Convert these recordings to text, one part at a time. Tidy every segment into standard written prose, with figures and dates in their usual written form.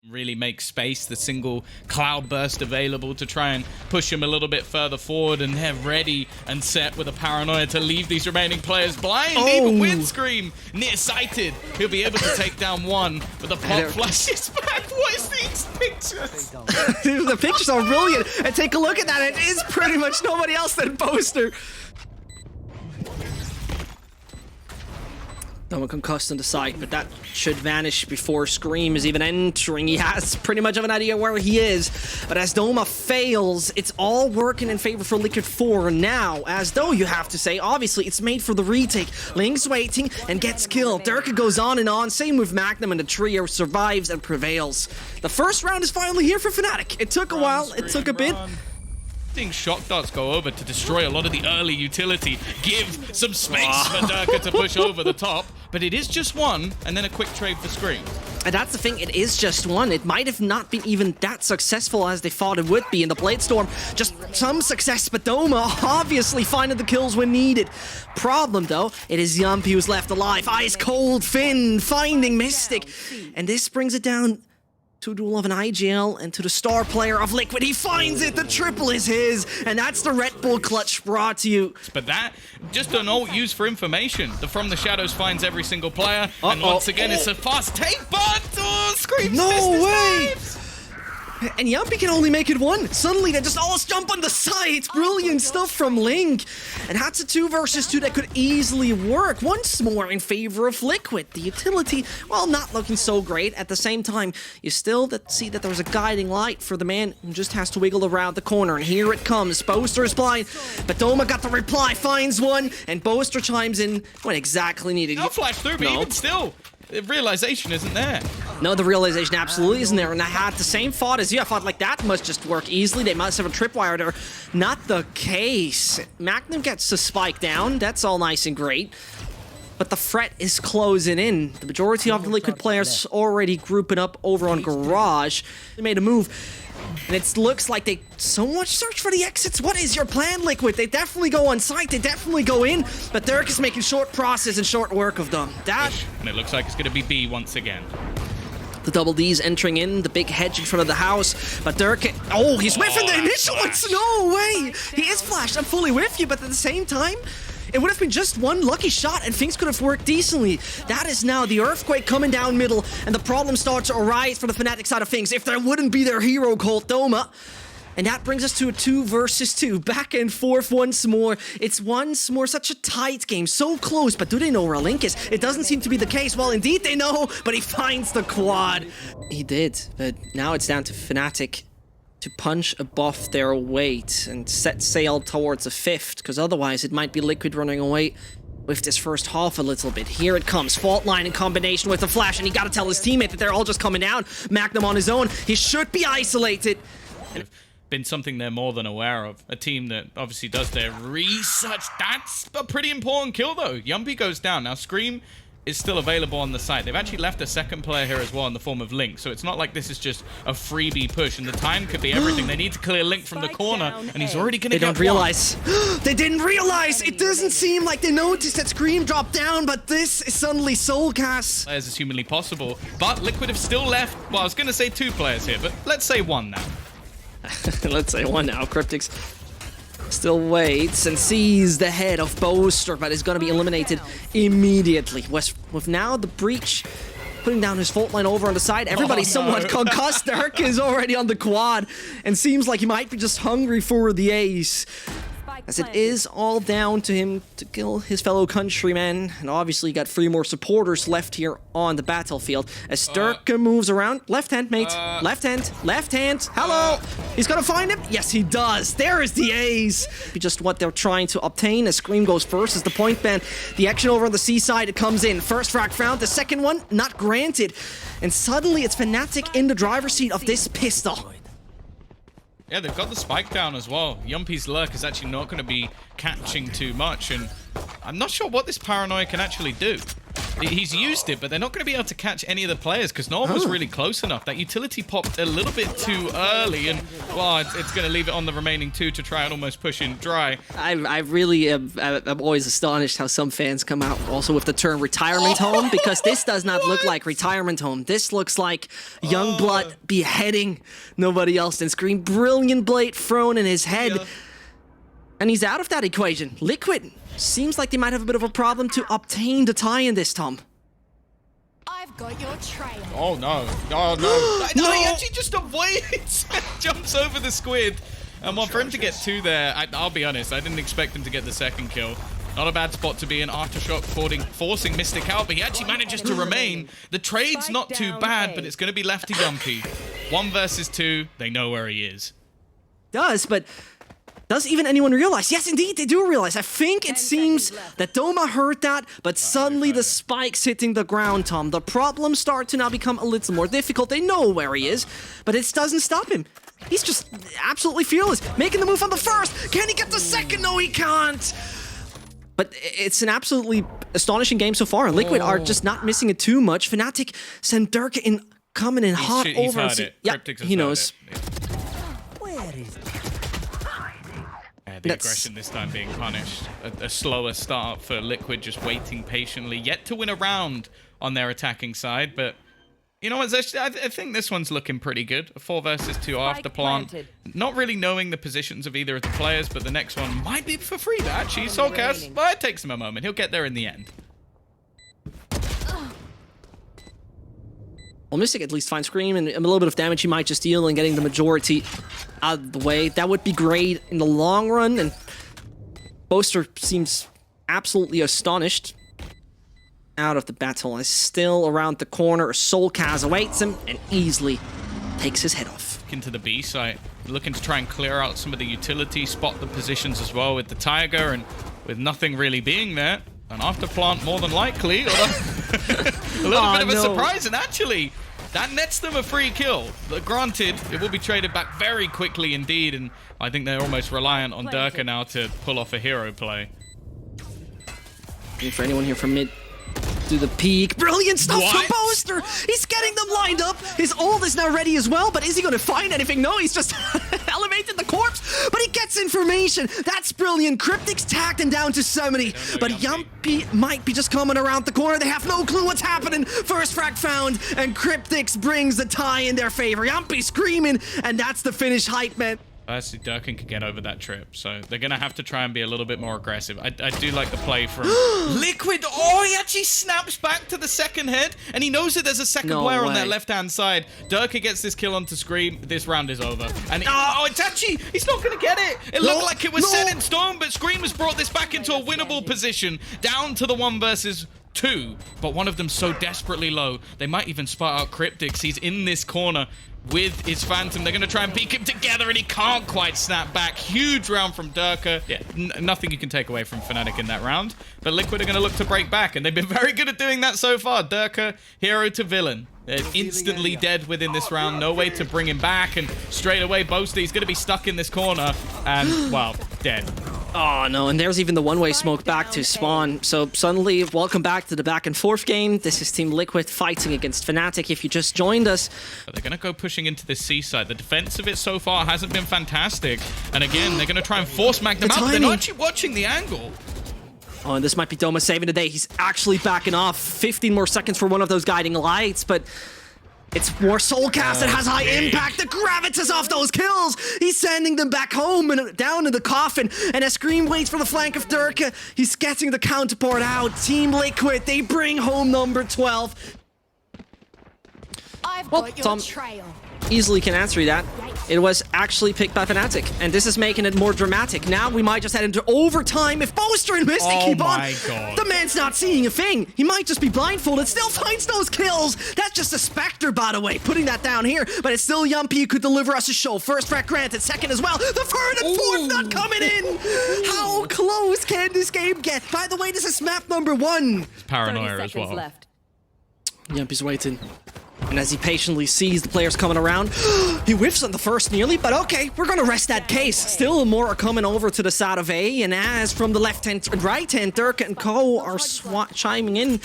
really make space, the single cloud burst available to try and push him a little bit further forward and have ready and set with a paranoia to leave these remaining players blind. Even Windscream nearsighted. He'll be able to take down one, but the pop flashes back. What is these pictures? The pictures are brilliant, and take a look at that. It is pretty much nobody else than Poster. Doma concussed on the side, but that should vanish before Scream is even entering. He has pretty much of an idea where he is, but as Doma fails, it's all working in favor for Liquid 4 now, as though you have to say, obviously, it's made for the retake. Link's waiting and gets killed. Dirk goes on and on, same with Magnum, and the trio survives and prevails. The first round is finally here for Fnatic. It took a while, it took a bit. Seeing shock darts go over to destroy a lot of the early utility, give some space for Durka to push over the top, but it is just one, and then a quick trade for Scream. And that's the thing, it is just one. It might have not been even that successful as they thought it would be in the Blade Storm. Just some success, but Doma obviously finding the kills when needed. Problem though, it is Yumpy who's left alive. Ice Cold Finn finding Mystic. And this brings it down to duel of an IGL and to the star player of Liquid. He finds it, the triple is his, and that's the Red Bull clutch brought to you. But that, just an alt use for information. The From the Shadows finds every single player, and once again it's a fast take, but Scream's no way! lives. And Yumpy can only make it one. Suddenly they just all jump on the side. Brilliant stuff from Link. And that's a 2 versus 2 that could easily work once more in favor of Liquid. The utility, well, not looking so great. At the same time, you still see that there's a guiding light for the man who just has to wiggle around the corner. And here it comes. Boaster is blind, but Doma got the reply, finds one, and Boaster chimes in when exactly needed. I'll flash through, but even still, the realization isn't there. No, the realization absolutely isn't there, and I had the same thought as you. I thought, like, that must just work easily. They must have a tripwire there. Not the case. Magnum gets the spike down. That's all nice and great. But the threat is closing in. The majority of the Liquid players already grouping up over on Garage. They made a move. And it looks like they so much search for the exits. What is your plan, Liquid? They definitely go on site. They definitely go in. But Dirk is making short process and short work of them. And it looks like it's going to be B once again. The double D's entering in, the big hedge in front of the house, but Dirk, he's whiffing the initial ones, no way! He is flashed, I'm fully with you, but at the same time, it would have been just one lucky shot and things could have worked decently. That is now the earthquake coming down middle, and the problem starts to arise for the Fnatic side of things if there wouldn't be their hero called Doma. And that brings us to a 2 versus 2. Back and forth once more. It's once more such a tight game. So close, but do they know where Link is? It doesn't seem to be the case. Well, indeed they know, but he finds the quad. He did, but now it's down to Fnatic to punch above their weight and set sail towards a 5th, because otherwise it might be Liquid running away with this first half a little bit. Here it comes. Fault line in combination with the flash, and he got to tell his teammate that they're all just coming down. Magnum on his own. He should be isolated. Been something they're more than aware of. A team that obviously does their research. That's a pretty important kill, though. Yumpy goes down. Now, Scream is still available on the site. They've actually left a second player here as well in the form of Link, so it's not like this is just a freebie push, and the time could be everything. They need to clear Link from the corner, and he's already going to get They don't realize. They didn't realize! It doesn't seem like they noticed that Scream dropped down, but this is suddenly Soulcast. As humanly possible, but Liquid have still left, well, I was going to say 2 players here, but let's say 1 now. Let's say 1 now. Cryptics still waits and sees the head of Boaster, but is going to be eliminated immediately. With now the breach putting down his fault line over on the side, everybody's somewhat concussed. Dirk is already on the quad and seems like he might be just hungry for the ace. As it is all down to him to kill his fellow countrymen. And obviously you got 3 more supporters left here on the battlefield. As Dirk moves around. Left hand, mate. Left hand. Left hand. Hello. He's gonna find him. Yes, he does. There is the ace. Just what they're trying to obtain. As Scream goes first as the point ban. The action over on the C side, it comes in. First frag found. The second one, not granted. And suddenly it's Fnatic in the driver's seat of this pistol. Yeah, they've got the spike down as well. Yumpy's lurk is actually not going to be catching too much, and I'm not sure what this paranoia can actually do. He's used it, but they're not going to be able to catch any of the players because no one was really close enough. That utility popped a little bit too early, and well, it's going to leave it on the remaining two to try and almost push in dry. I really am I'm always astonished how some fans come out also with the term retirement home, because this does not look like retirement home. This looks like young blood beheading nobody else and Scream. Brilliant blade thrown in his head. Yeah. And he's out of that equation. Liquid seems like they might have a bit of a problem to obtain the tie-in this, Tom. I've got your trail. Oh no. Oh no. No, he actually just avoids. Jumps over the squid. And well, for him to get two there, I'll be honest, I didn't expect him to get the second kill. Not a bad spot to be in. Aftershock forcing Mystic out, but he actually manages to remain. The trade's not too bad, but it's going to be left to Yumpy. 1 versus 2, they know where he is. Does, but does even anyone realize? Yes, indeed, they do realize. I think it seems that Doma heard that, but suddenly the spike's hitting the ground, Tom. The problems start to now become a little more difficult. They know where he is, but it doesn't stop him. He's just absolutely fearless, making the move on the first. Can he get the second? No, he can't. But it's an absolutely astonishing game so far. Liquid are just not missing it too much. Fnatic send Dirk in, coming in hot over. Heard it. Yeah, he knows. Where is the aggression this time being punished. A slower start for Liquid, just waiting patiently, yet to win a round on their attacking side. But you know what, I think this one's looking pretty good. A 4 versus 2 after plant. Not really knowing the positions of either of the players, but the next one might be for free to actually Soulcast, but it takes him a moment. He'll get there in the end. Well, Mystic at least finds Scream, and a little bit of damage he might just deal and getting the majority out of the way. That would be great in the long run, and Boaster seems absolutely astonished out of the battle. Is still around the corner. Soulcast awaits him and easily takes his head off. Into the B site, looking to try and clear out some of the utility, spot the positions as well with the Tiger, and with nothing really being there. An after plant more than likely, although a little bit of a surprise, and actually that nets them a free kill. But granted, it will be traded back very quickly indeed, and I think they're almost reliant on Durka now to pull off a hero play. And for anyone here from mid to the peak. Brilliant stuff from Boaster! He's getting them lined up. His ult is now ready as well, but is he going to find anything? No, he's just elevated the corpse, but he gets information. That's brilliant. Cryptic's tagged him down to 70, but Yumpy might be just coming around the corner. They have no clue what's happening. First frag found, and Cryptic's brings the tie in their favor. Yumpy screaming, and that's the finish hype, man. Actually, Durkin could get over that trip, so they're going to have to try and be a little bit more aggressive. I do like the play from Liquid. Oh, he actually snaps back to the second head, and he knows that there's a second player on that left-hand side. Durkin gets this kill onto Scream. This round is over. And it's actually, he's not going to get it. It looked like it was set in stone, but Scream has brought this back into a winnable position, down to the 1 versus 2, but one of them so desperately low, they might even spot out Cryptics. He's in this corner with his Phantom. They're going to try and peek him together, and he can't quite snap back. Huge round from Durka. Yeah, nothing you can take away from Fnatic in that round, but Liquid are going to look to break back, and they've been very good at doing that so far. Durka, hero to villain. They're instantly dead within this round. No way to bring him back, and straight away, Boasty is going to be stuck in this corner, and, well, dead. Oh, no, and there's even the one-way smoke back to spawn. So suddenly, welcome back to the back and forth game. This is Team Liquid fighting against Fnatic. If you just joined us, but they're going to go pushing into this seaside. The defense of it so far hasn't been fantastic. And again, they're going to try and force mag them out. They're not actually watching the angle. Oh, and this might be Doma saving the day. He's actually backing off. 15 more seconds for one of those guiding lights, but it's more Soulcast that has high impact. The gravitas off those kills. He's sending them back home and down in the coffin. And as Scream waits for the flank of Durka, he's getting the counterpart out. Team Liquid, they bring home number 12. I've got your trail. Easily can answer that. It was actually picked by Fnatic, and this is making it more dramatic. Now we might just head into overtime if Boaster and Mystic keep on. God. The man's not seeing a thing. He might just be blindfolded, still finds those kills. That's just a Spectre, by the way, putting that down here, but it's still Yumpy who could deliver us a show. First frag granted, second as well. The third and fourth not coming in. How close can this game get? By the way, this is map number 1. It's paranoia as well. Left. Yumpy's waiting. And as he patiently sees the players coming around, he whiffs on the first nearly, but okay, we're gonna rest that case. Still more are coming over to the side of A, and as from the left hand and right hand, Dirk and Co are chiming in.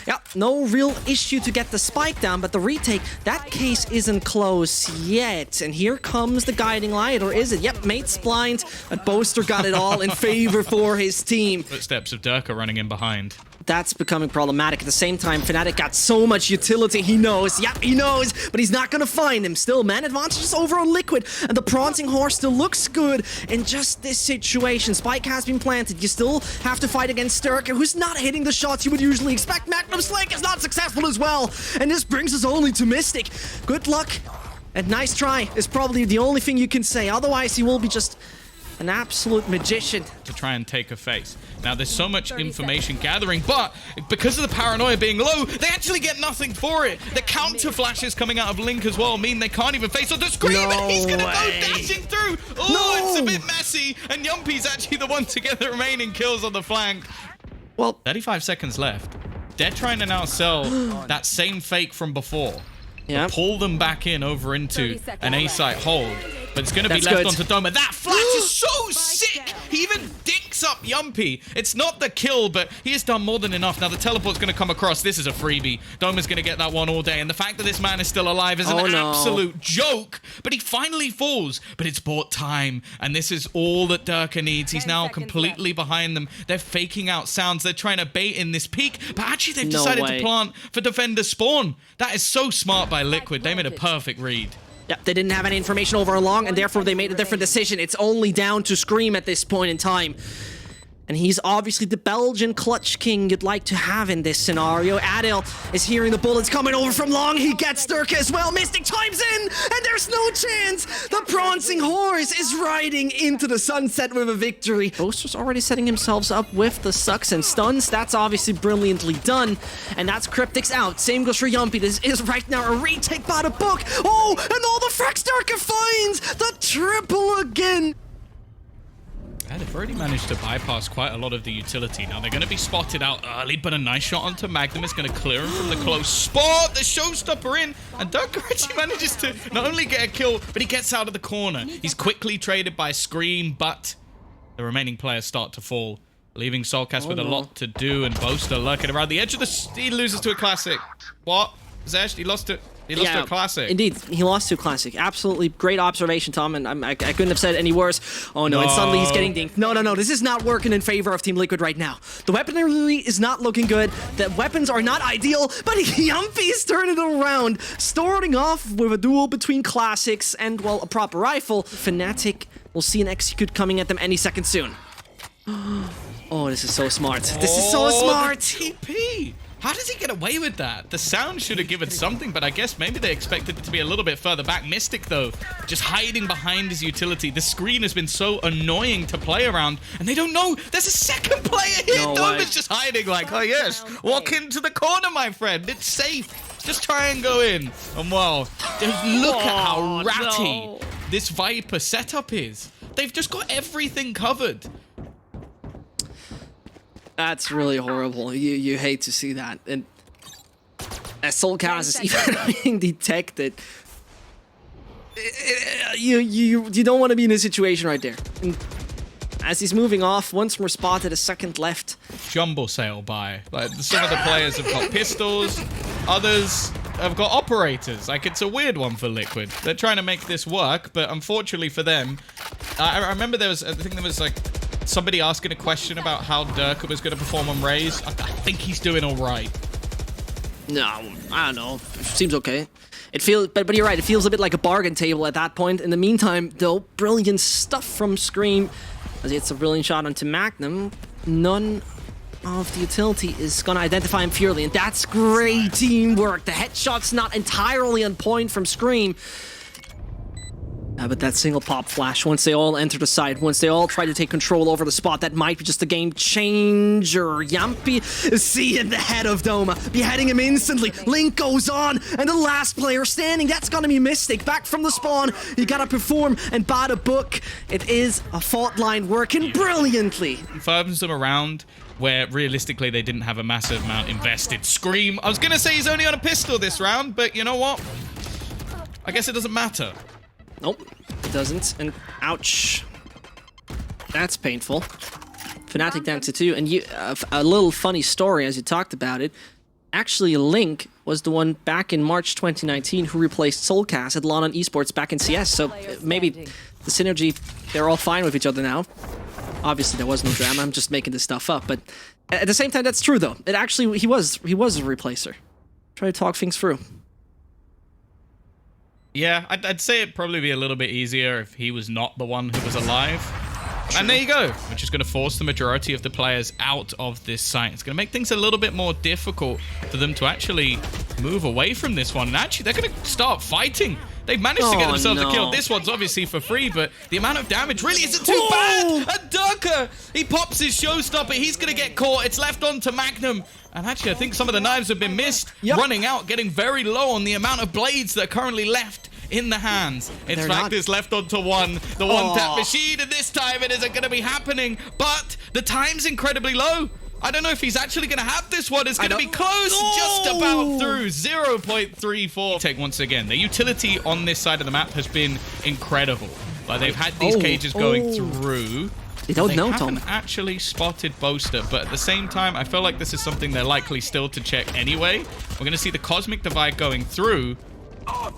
Yeah, no real issue to get the spike down, but the retake, that case isn't close yet. And here comes the guiding light, or is it? Yep, mate's blind, but Boaster got it all in favor for his team. Footsteps of Dirk are running in behind. That's becoming problematic. At the same time, Fnatic got so much utility, he knows. Yep, he knows, but he's not gonna find him. Still, man advantages over on Liquid, and the prancing horse still looks good in just this situation. Spike has been planted. You still have to fight against Dirk, who's not hitting the shots you would usually expect. Magnum Slake is not successful as well, and this brings us only to Mystic. Good luck, and nice try is probably the only thing you can say. Otherwise, he will be just an absolute magician. To try and take a face. Now, there's so much information gathering, but because of the paranoia being low, they actually get nothing for it. The counter flashes coming out of Link as well mean they can't even face on the screen, and he's gonna go dashing through. Oh, it's a bit messy, and Yumpy's actually the one to get the remaining kills on the flank. Well, 35 seconds left. They're trying to now sell that same fake from before. yeah. Pull them back in over into an A-site hold. But it's going to be That's left good. onto Doma. That flash is so sick! He even dinks up Yumpy. It's not the kill, but he has done more than enough. Now the teleport's going to come across. This is a freebie. Doma's going to get that one all day. And the fact that this man is still alive is an absolute joke. But he finally falls. But it's bought time. And this is all that Durka needs. He's now completely behind them. They're faking out sounds. They're trying to bait in this peak. But actually they've decided to plant for Defender Spawn. That is so smart by Liquid. They made a perfect read. Yep, they didn't have any information over long, and therefore they made a different decision. It's only down to Scream at this point in time. And he's obviously the Belgian clutch king you'd like to have in this scenario. Adil is hearing the bullets coming over from long. He gets Dirk as well. Mystic chimes in, and there's no chance. The prancing horse is riding into the sunset with a victory. Boaster's already setting himself up with the sucks and stuns. That's obviously brilliantly done. And that's Cryptic's out. Same goes for Yumpy. This is right now a retake by the book. Oh, and all the frags Dirk finds. The triple again. Yeah, they've already managed to bypass quite a lot of the utility. Now, they're going to be spotted out early, but a nice shot onto Magnum is going to clear him from the close spot. The showstopper in, and Dirk actually manages to not only get a kill, but he gets out of the corner. He's quickly traded by Scream, but the remaining players start to fall, leaving Soulcast with a lot to do, and Boaster lurking around the edge of the... He loses to a Classic. What? Zesh, he lost to a Classic. Indeed, he lost to a Classic. Absolutely great observation, Tom, and I couldn't have said it any worse. Oh no, and suddenly he's getting dinked. No, this is not working in favor of Team Liquid right now. The weaponry is not looking good. The weapons are not ideal, but Yumpy's turning it around. Starting off with a duel between Classics and, well, a proper rifle. Fnatic will see an execute coming at them any second soon. Oh, this is so smart. This is so smart. TP! How does he get away with that? The sound should have given something, but I guess maybe they expected it to be a little bit further back. Mystic, though, just hiding behind his utility. The screen has been so annoying to play around, and they don't know there's a second player here. Doma's just hiding like, oh yes, walk into the corner, my friend. It's safe. Just try and go in. And well, just look at how ratty this Viper setup is. They've just got everything covered. That's really horrible. You hate to see that. And as Soulcast is even being detected, you don't want to be in this situation right there. And as he's moving off, once more spotted, a second left. Jumble sale buy. Like, some of the players have got pistols, others have got operators. Like, it's a weird one for Liquid. They're trying to make this work, but unfortunately for them, I remember I think there was like somebody asking a question about how Durka was going to perform on Raze. I think he's doing all right. No, I don't know. Seems okay. It feels, but you're right. It feels a bit like a bargain table at that point. In the meantime, though, brilliant stuff from Scream. As he hits a brilliant shot onto Magnum. None of the utility is going to identify him purely, and that's great teamwork. The headshot's not entirely on point from Scream. But that single pop flash, once they all enter the site, once they all try to take control over the spot, that might be just a game changer. Yampy seeing the head of Doma, beheading him instantly. Link goes on, and the last player standing, that's gonna be Mystic. Back from the spawn, you gotta perform and bada book. It is a fault line working brilliantly. Confirms them around where realistically they didn't have a massive amount invested. Scream. I was gonna say he's only on a pistol this round, but you know what? I guess it doesn't matter. Nope, it doesn't. And ouch. That's painful. Fnatic down to 2. And you, a little funny story as you talked about it. Actually, Link was the one back in March 2019 who replaced Soulcast at London Esports back in CS. So maybe the synergy, they're all fine with each other now. Obviously, there was no drama. I'm just making this stuff up. But at the same time, that's true, though. It actually, he was a replacer. Try to talk things through. Yeah, I'd say it'd probably be a little bit easier if he was not the one who was alive. True. And there you go, which is going to force the majority of the players out of this site. It's going to make things a little bit more difficult for them to actually move away from this one. And actually, they're going to start fighting. They've managed to get themselves a kill. This one's obviously for free, but the amount of damage really isn't too bad. And Durka, he pops his showstopper. He's going to get caught. It's left on to Magnum. And actually, I think some of the knives have been missed. Running out, getting very low on the amount of blades that are currently left in the hands. In fact, it's left onto one. The one-tap machine, and this time it isn't going to be happening. But the time's incredibly low. I don't know if he's actually going to have this one. It's going to be close, just about through. 0.34. Take once again. The utility on this side of the map has been incredible. Like, they've had these cages going through. They don't know, Tom. They haven't actually spotted Boaster, but at the same time, I feel like this is something they're likely still to check anyway. We're going to see the Cosmic Divide going through.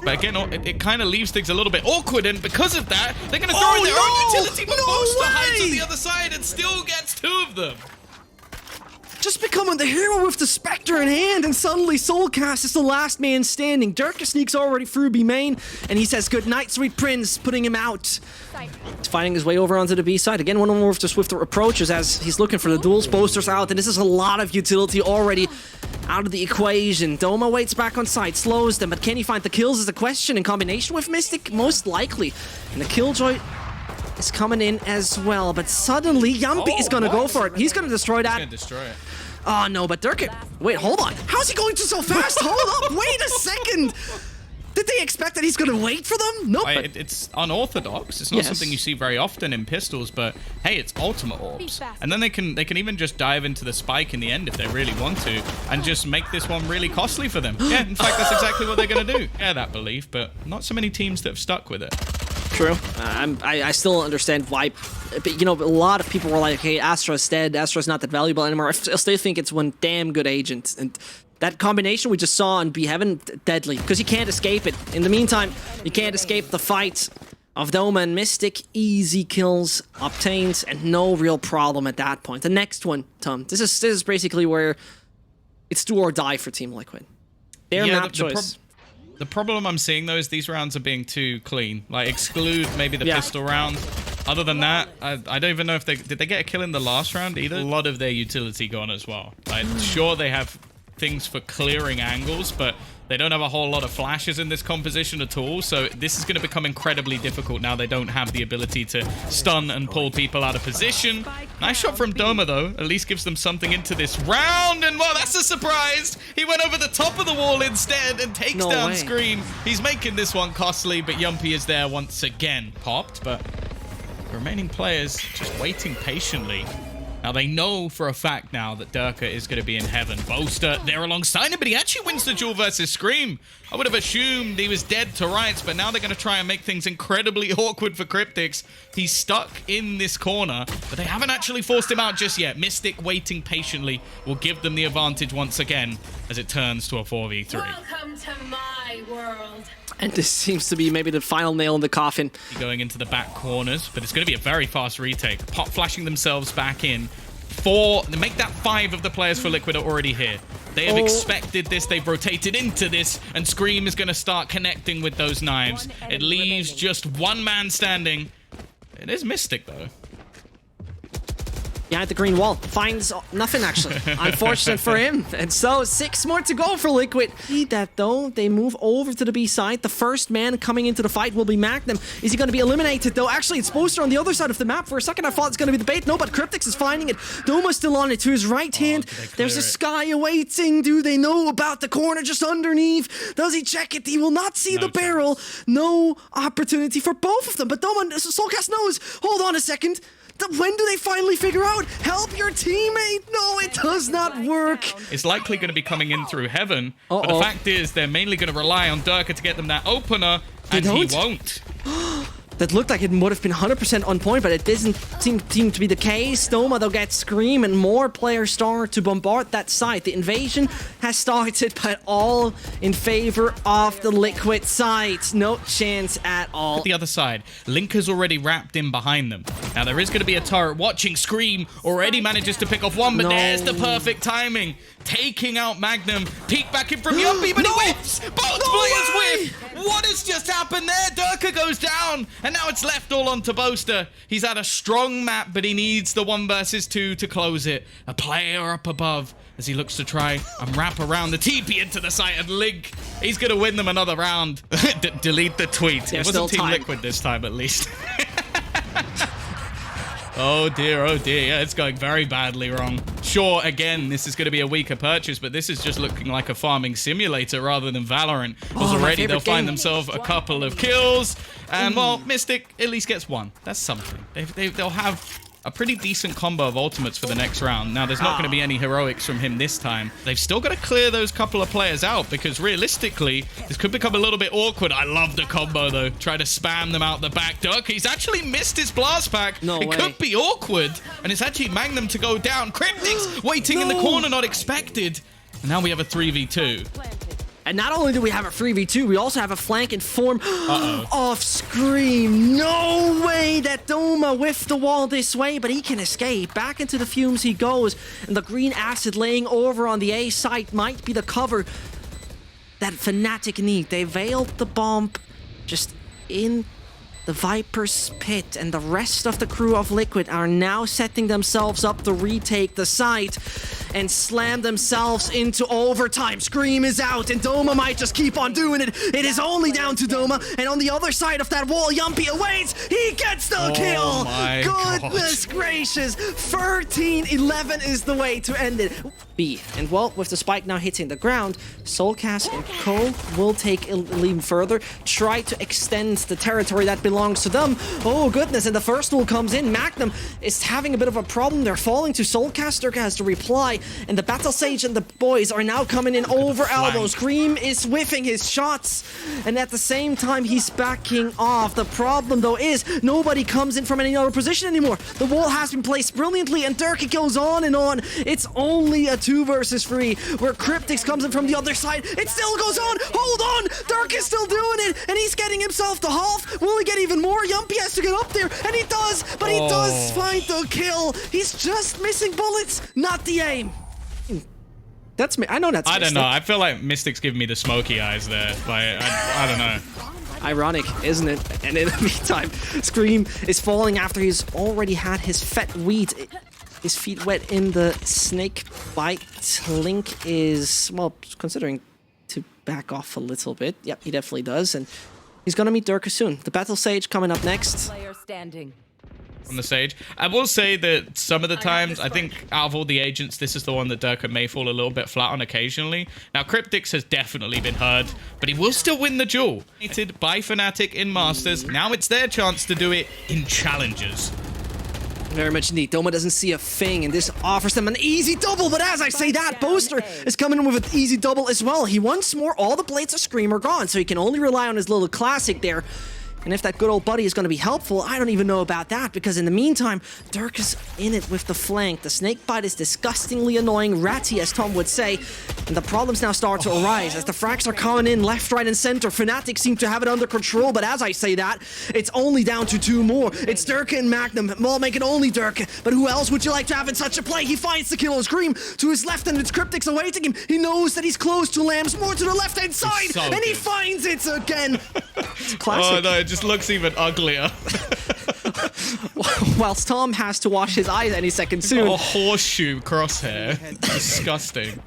But again, it kind of leaves things a little bit awkward, and because of that, they're going to throw in their own utility, but Boaster hides on the other side and still gets 2 of them. Just becoming the hero with the Spectre in hand, and suddenly Soulcast is the last man standing. Durka sneaks already through B main, and he says, "Good night, sweet prince," putting him out. He's finding his way over onto the B side. Again, one more of the swifter approaches as he's looking for the duels. Boaster's out, and this is a lot of utility already out of the equation. Doma waits back on site, slows them, but can he find the kills is the question. In combination with Mystic, most likely. And the Killjoy is coming in as well, but suddenly Yampy is gonna go for it. He's gonna destroy that. He's gonna destroy it. Oh no, but Durka, wait, hold on. How's he going to so fast? Hold up, wait a second. Did they expect that he's gonna wait for them? Nope. It's unorthodox. It's not something you see very often in pistols, but hey, it's ultimate orbs. And then they can even just dive into the spike in the end if they really want to, and just make this one really costly for them. Yeah, in fact, that's exactly what they're gonna do. Yeah, that belief, but not so many teams that have stuck with it. True. I still understand why, but you know, a lot of people were like, hey, Astra's dead, Astra's not that valuable anymore. I still think it's one damn good agent, and that combination we just saw on B Heaven, deadly, because you can't escape it. In the meantime, you can't escape the fight of Doma and Mystic. Easy kills obtained, and no real problem at that point. The next one, Tom, this is basically where it's do or die for Team Liquid. Their map choice. The problem I'm seeing, though, is these rounds are being too clean. Like, exclude maybe the pistol round. Other than that, I don't even know if did they get a kill in the last round either? A lot of their utility gone as well. I'm sure they have things for clearing angles, but they don't have a whole lot of flashes in this composition at all, so this is going to become incredibly difficult now they don't have the ability to stun and pull people out of position. Nice shot from Doma, though. At least gives them something into this round, and well, that's a surprise! He went over the top of the wall instead and takes down Scream. He's making this one costly, but Yumpy is there once again. Popped, but the remaining players just waiting patiently. Now, they know for a fact now that Durka is going to be in heaven. Boaster there alongside him, but he actually wins the duel versus Scream. I would have assumed he was dead to rights, but now they're going to try and make things incredibly awkward for Cryptix. He's stuck in this corner, but they haven't actually forced him out just yet. Mystic waiting patiently will give them the advantage once again as it turns to a 4v3. Welcome to my world. And this seems to be maybe the final nail in the coffin. Going into the back corners, but it's going to be a very fast retake. Pop flashing themselves back in. Make that 5 of the players for Liquid are already here. They have expected this. They've rotated into this, and Scream is going to start connecting with those knives. It leaves just one man standing. It is Mystic, though. behind the green wall. Finds nothing, actually. Unfortunate for him. And so 6 more to go for Liquid. See that, though. They move over to the B side. The first man coming into the fight will be Magnum. Is he going to be eliminated, though? Actually, it's Poster on the other side of the map. For a second, I thought it's going to be the bait. No, but Cryptix is finding it. Doma's still on it to his right hand. There's a Sky awaiting. Do they know about the corner just underneath? Does he check it? He will not see the barrel. No opportunity for both of them. But Doma, Soulcast knows. Hold on a second. When do they finally figure out? Help your teammate! No, it does not work. It's likely going to be coming in through heaven. But the fact is, they're mainly going to rely on Durka to get them that opener, and he won't. That looked like it would have been 100% on point, but it doesn't seem to be the case. Doma, they'll get Scream, and more players start to bombard that side. The invasion has started, but all in favor of the Liquid side. No chance at all. The other side, Linker's already wrapped in behind them. Now, there is going to be a turret watching. Scream already manages to pick off one, but there's the perfect timing. Taking out Magnum. Peek back in from Yuppie, but he whips! Both players whip! What has just happened there? Durka goes down, and now it's left all on to Boaster. He's had a strong map, but he needs the 1 versus 2 to close it. A player up above as he looks to try and wrap around the TP into the site and Link. He's going to win them another round. Delete the tweet. It wasn't Team Liquid this time, at least. Oh dear, yeah, it's going very badly wrong. Sure, again, this is going to be a weaker purchase, but this is just looking like a farming simulator rather than Valorant. Because already they'll find themselves a couple of kills, and well, Mystic at least gets 1. That's something. They'll have a pretty decent combo of ultimates for the next round. Now, there's not going to be any heroics from him this time. They've still got to clear those couple of players out because realistically, this could become a little bit awkward. I love the combo, though. Try to spam them out the back. Duck, he's actually missed his blast pack. It could be awkward. And it's actually Magnum to go down. Cryptix waiting in the corner, not expected. And now we have a 3v2. And not only do we have a 3v2, we also have a flank in form of Scream. No way that Doma whiffed the wall this way, but he can escape. Back into the fumes he goes, and the green acid laying over on the A site might be the cover that Fnatic need. They veiled the bomb just in the Viper's pit, and the rest of the crew of Liquid are now setting themselves up to retake the site and slam themselves into overtime. Scream is out, and Doma might just keep on doing it. It is only down to Doma, and on the other side of that wall, Yumpy awaits. He gets the kill. Goodness gracious. 13-11 is the way to end it. B. And well, with the spike now hitting the ground, Soulcast and Cole will take a leap further, try to extend the territory that belongs to them. Oh goodness, and the first duel comes in. Magnum is having a bit of a problem. They're falling to Soulcast. Durka has to reply, and the Battle Sage and the boys are now coming in over elbows. Scream is whiffing his shots, and at the same time, he's backing off. The problem, though, is nobody comes in from any other position anymore. The wall has been placed brilliantly, and Durka goes on and on. It's only a 2 versus 3, where Cryptix comes in from the other side. It still goes on. Hold on. Durka is still doing it, and he's getting himself to half. Will he get even more? Yumpy has to get up there, and he does, but he does find the kill. He's just missing bullets, not the aim. That's me. I know that's I don't know. I feel like Mystic's giving me the smoky eyes there. Like, I don't know. Ironic, isn't it? And in the meantime, Scream is falling after he's already had his his feet wet in the snake bite. Link is, well, considering to back off a little bit. Yep, he definitely does. And he's going to meet Durka soon. The Battle Sage coming up next. Player standing. On the Sage. I will say that some of the times, I think out of all the agents, this is the one that Durka may fall a little bit flat on occasionally. Now, Cryptix has definitely been heard, but he will still win the duel. By Fnatic in Masters. Now it's their chance to do it in Challengers. Very much indeed. Doma doesn't see a thing, and this offers them an easy double. But as I say that, Boaster is coming in with an easy double as well. He wants more. All the blades of Scream are gone, so he can only rely on his little classic there. And if that good old buddy is going to be helpful, I don't even know about that, because in the meantime, Durka's in it with the flank. The snake bite is disgustingly annoying, ratty as Tom would say, and the problems now start to arise as the frags are coming in left, right, and center. Fnatic seem to have it under control, but as I say that, it's only down to 2 more. It's Durka and Magnum. Well, make it only Durka, but who else would you like to have in such a play? He finds the kill on Scream to his left, and it's Cryptix awaiting him. He knows that he's close to Lambs, more to the left-hand side, and he finds it again. It's classic. Oh no, it just looks even uglier. while Storm has to wash his eyes any second soon. A horseshoe crosshair. Disgusting.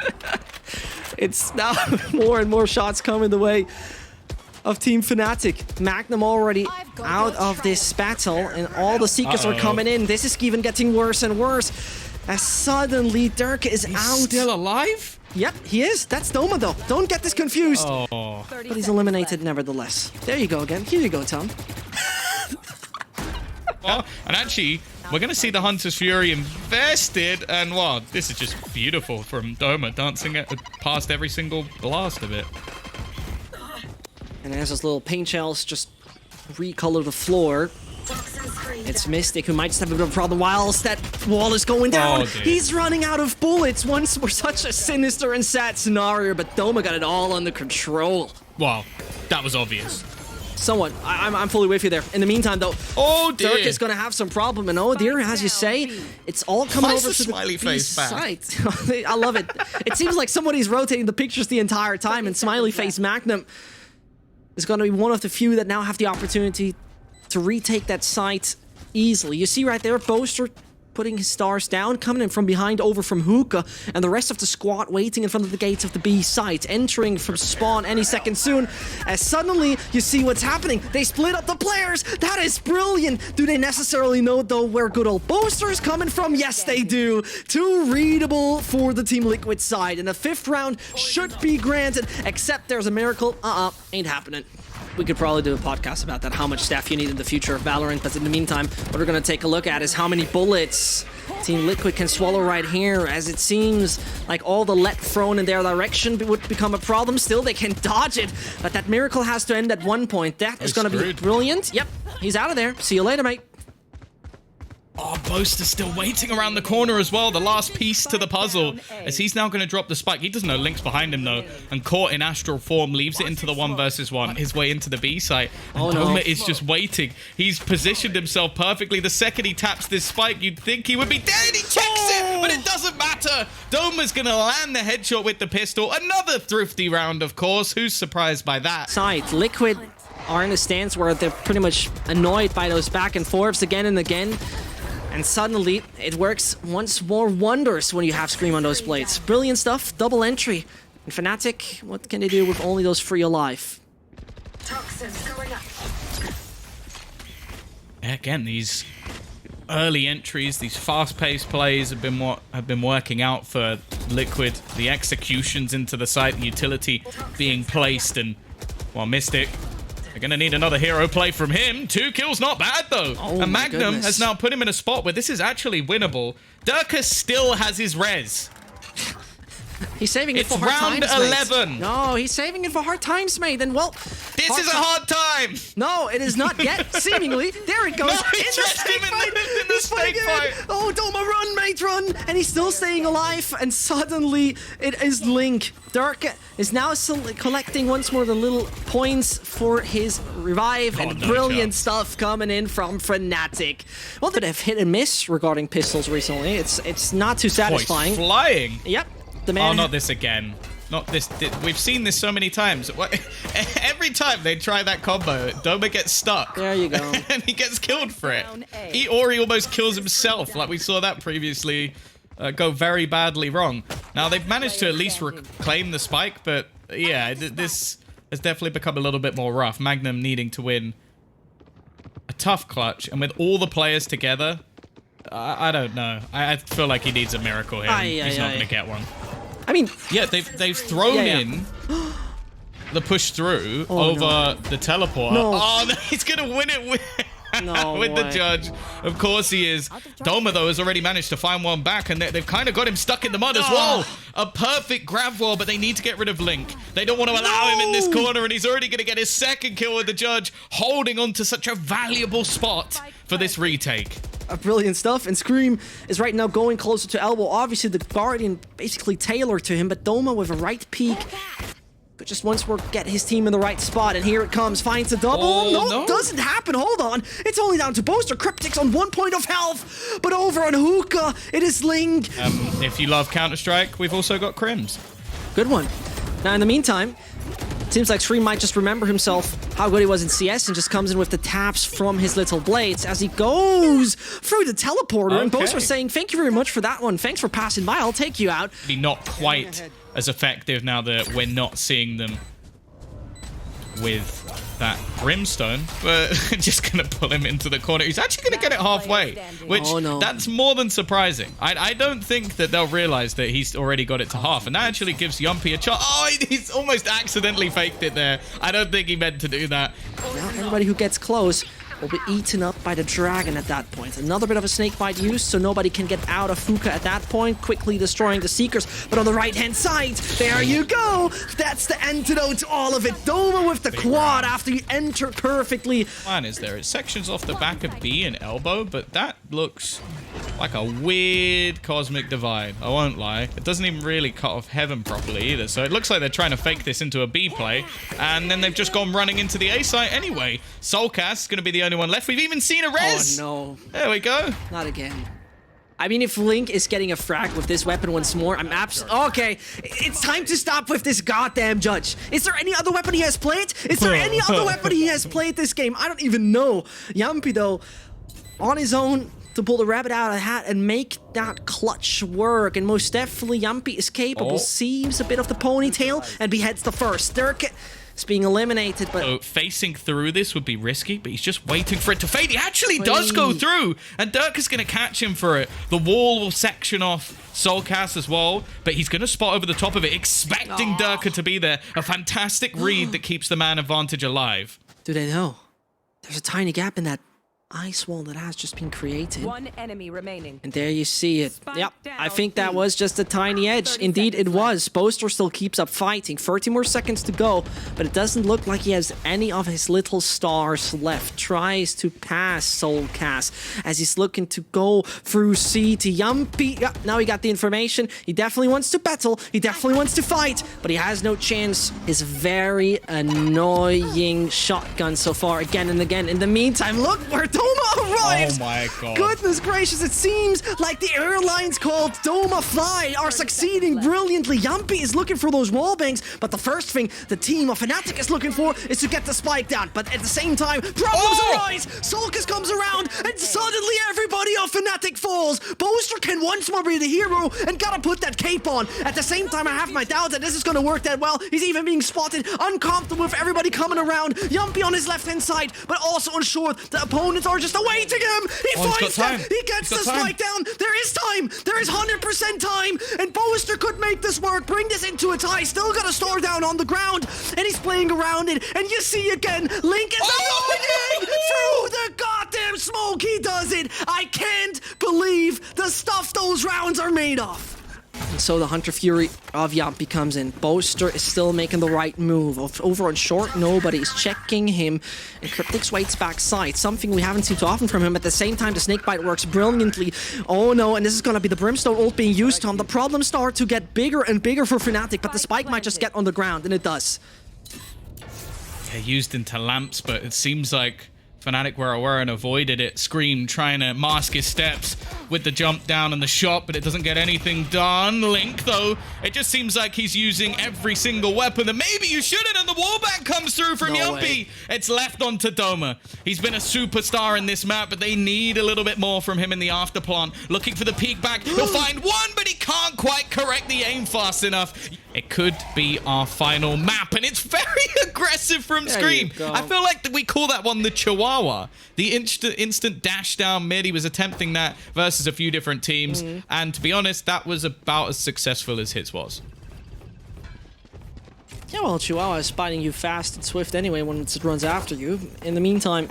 It's now more and more shots coming the way of Team Fnatic. Magnum already out of this battle, and all the Seekers are coming in. This is even getting worse and worse, as suddenly Dirk is out. Still alive? Yep, he is. That's Doma, though. Don't get this confused. Oh. But he's eliminated nevertheless. There you go again. Here you go, Tom. Well, and actually, we're going to see the Hunter's Fury invested, and wow, this is just beautiful from Doma, dancing it past every single blast of it. And as those little paint shells just recolor the floor, it's Mystic who might just have a bit of a problem whilst that wall is going down. Oh, dude. He's running out of bullets once more. Such a sinister and sad scenario, but Doma got it all under control. Wow, that was obvious. Somewhat. I'm fully with you there. In the meantime, though, Oh dear. Dirk is going to have some problem, and oh dear, as you say, it's all coming Why is over the to smiley the face back? side. I love it. It seems like somebody's rotating the pictures the entire time, and smiley face Magnum is going to be one of the few that now have the opportunity to retake that site easily. You see right there, Boaster putting his stars down, coming in from behind over from Hookah, and the rest of the squad waiting in front of the gates of the B site, entering from spawn any second soon, as suddenly you see what's happening. They split up the players. That is brilliant. Do they necessarily know, though, where good old Boaster is coming from? Yes, they do. Too readable for the Team Liquid side, and the 5th round should be granted, except there's a miracle. Ain't happening. We could probably do a podcast about that, how much staff you need in the future of Valorant, but in the meantime, what we're going to take a look at is how many bullets Team Liquid can swallow right here, as it seems like all the lead thrown in their direction would become a problem. Still, they can dodge it, but that miracle has to end at one point. That is going to be brilliant. Yep, he's out of there. See you later, mate. Oh, Boaster's still waiting around the corner as well. The last piece to the puzzle, as he's now going to drop the spike. He doesn't know Link's behind him, though. And caught in astral form, leaves it into the 1 versus 1. His way into the B site. And Doma is just waiting. He's positioned himself perfectly. The second he taps this spike, you'd think he would be dead. He checks it, but it doesn't matter. Doma's going to land the headshot with the pistol. Another thrifty round, of course. Who's surprised by that? Site, Liquid are in a stance where they're pretty much annoyed by those back and forths again and again. And suddenly, it works once more wonders when you have Scream on those blades. Brilliant stuff, double entry. And Fnatic, what can they do with only those 3 alive? Again, these early entries, these fast-paced plays have been working out for Liquid. The executions into the site, the utility being placed, and well, Mystic, they're going to need another hero play from him. 2 kills, not bad, though. Oh, and Magnum has now put him in a spot where this is actually winnable. Durka still has his res. He's saving it for hard times, It's round 11. Mate. No, he's saving it for hard times, mate. Then, well... This is a hard time. No, it is not yet, seemingly. There it goes. No, he trashed him in the snake fight. Oh, Doma, run, mate, run. And he's still staying alive. And suddenly, it is Link. Dirk is now collecting once more the little points for his revive. And brilliant stuff coming in from Fnatic. Well, they have hit and miss regarding pistols recently. It's not too satisfying. Oh, he's flying. Yep. The man. Oh, not this again. Not this. We've seen this so many times. Every time they try that combo, Doma gets stuck. There you go. And he gets killed for it. He almost kills himself. Like we saw that previously go very badly wrong. Now they've managed to at least reclaim the spike, but yeah, this has definitely become a little bit more rough. Magnum needing to win a tough clutch, and with all the players together, I don't know. I feel like he needs a miracle here. He's not going to get one. I mean, yeah, they've thrown in the push through over the teleporter. No. Oh, no, he's gonna win it with the judge. Of course he is. Doma, though, has already managed to find one back, and they've kind of got him stuck in the mud as well. A perfect grab wall, but they need to get rid of Link. They don't want to allow him in this corner, and he's already going to get his 2nd kill with the judge, holding on to such a valuable spot for this retake. Brilliant stuff, and Scream is right now going closer to elbow. Obviously, the Guardian basically tailored to him, but Doma with a right peek could just once more get his team in the right spot, and here it comes. Finds a double. Oh, no, doesn't happen. Hold on. It's only down to Boaster. Cryptic's on 1 point of health, but over on Hookah, it is Link. If you love Counter-Strike, we've also got Crims. Good one. Now, in the meantime, Seems like Scream might just remember himself how good he was in CS and just comes in with the taps from his little blades as he goes through the teleporter. And both are saying, thank you very much for that one. Thanks for passing by. I'll take you out. Be not quite as effective now that we're not seeing them with that brimstone, but just gonna pull him into the corner. He's actually gonna get it halfway, which that's more than surprising. I don't think that they'll realize that he's already got it to half, and that actually gives Yumpy a chance. Oh, he's almost accidentally faked it there. I don't think he meant to do that. Now everybody who gets close will be eaten up by the dragon at that point. Another bit of a snake bite used, so nobody can get out of Fuka at that point, quickly destroying the Seekers. But on the right-hand side, there you go! That's the antidote to all of it. Doma with the quad after you enter perfectly. Plan is there. It sections off the back of B and elbow, but that looks like a weird cosmic divide. I won't lie. It doesn't even really cut off heaven properly either, so it looks like they're trying to fake this into a B play, and then they've just gone running into the A site anyway. Soulcast is going to be the only one left. We've even seen a res. Oh, no. There we go. Not again. I mean, if Link is getting a frag with this weapon once more, I'm okay. It's time to stop with this goddamn judge. Is there any other weapon he has played? Is there any other weapon he has played this game? I don't even know. Yumpy, though, on his own, to pull the rabbit out of the hat and make that clutch work. And most definitely, Yumpy is capable. Seems a bit of the ponytail and beheads the first. Dirk is being eliminated, but... So facing through this would be risky, but he's just waiting for it to fade. He actually does go through, and Dirk is going to catch him for it. The wall will section off Soulcast as well, but he's going to spot over the top of it, expecting Dirk to be there. A fantastic read that keeps the man advantage alive. Do they know? There's a tiny gap in that ice wall that has just been created. One enemy remaining. And there you see it. Yep, I think that was just a tiny edge. Indeed, it was. Boaster still keeps up fighting. 30 more seconds to go, but it doesn't look like he has any of his little stars left. Tries to pass Soulcast as he's looking to go through C to Yumpy. Yep, now he got the information. He definitely wants to battle. He definitely wants to fight, but he has no chance. His very annoying shotgun so far, again and again. In the meantime, look where Doma arrives! Oh my god. Goodness gracious, it seems like the airlines called Doma Fly are succeeding brilliantly. Yumpy is looking for those wallbangs, but the first thing the team of Fnatic is looking for is to get the spike down. But at the same time, problems arise! Soulcast comes around, and suddenly everybody of Fnatic falls! Boaster can once more be the hero, and gotta put that cape on. At the same time, I have my doubts that this is gonna work that well. He's even being spotted, uncomfortable with everybody coming around. Yumpy on his left-hand side, but also unsure. The opponents are just awaiting him. He finds them. He gets the spike down. There is time. There is 100% time. And Boaster could make this work. Bring this into a tie. Still got a star down on the ground. And he's playing around it. And you see again, Link is annoying through the goddamn smoke. He does it. I can't believe the stuff those rounds are made of. And so the Hunter Fury of Yumpy comes in. Boaster is still making the right move. Over on short, nobody's checking him. And Cryptix waits backside. Something we haven't seen too often from him. At the same time, the snakebite works brilliantly. Oh no, and this is gonna be the Brimstone ult being used on. The problems start to get bigger and bigger for Fnatic, but the spike might just get on the ground, and it does. Yeah, used into lamps, but it seems like Fnatic were aware and avoided it. Scream trying to mask his steps with the jump down and the shot, but it doesn't get anything done. Link, though, it just seems like he's using every single weapon that maybe you shouldn't, and the wallback comes through from Yumpy. It's left onto Doma. He's been a superstar in this map, but they need a little bit more from him in the afterplant. Looking for the peek back. He'll find one, but he can't quite correct the aim fast enough. It could be our final map, and it's very aggressive from Scream. I feel like we call that one the Chihuahua. The instant dash down mid. He was attempting that versus a few different teams, and to be honest, that was about as successful as his was. Yeah, well, Chihuahua is spotting you fast and swift anyway when it runs after you. In the meantime,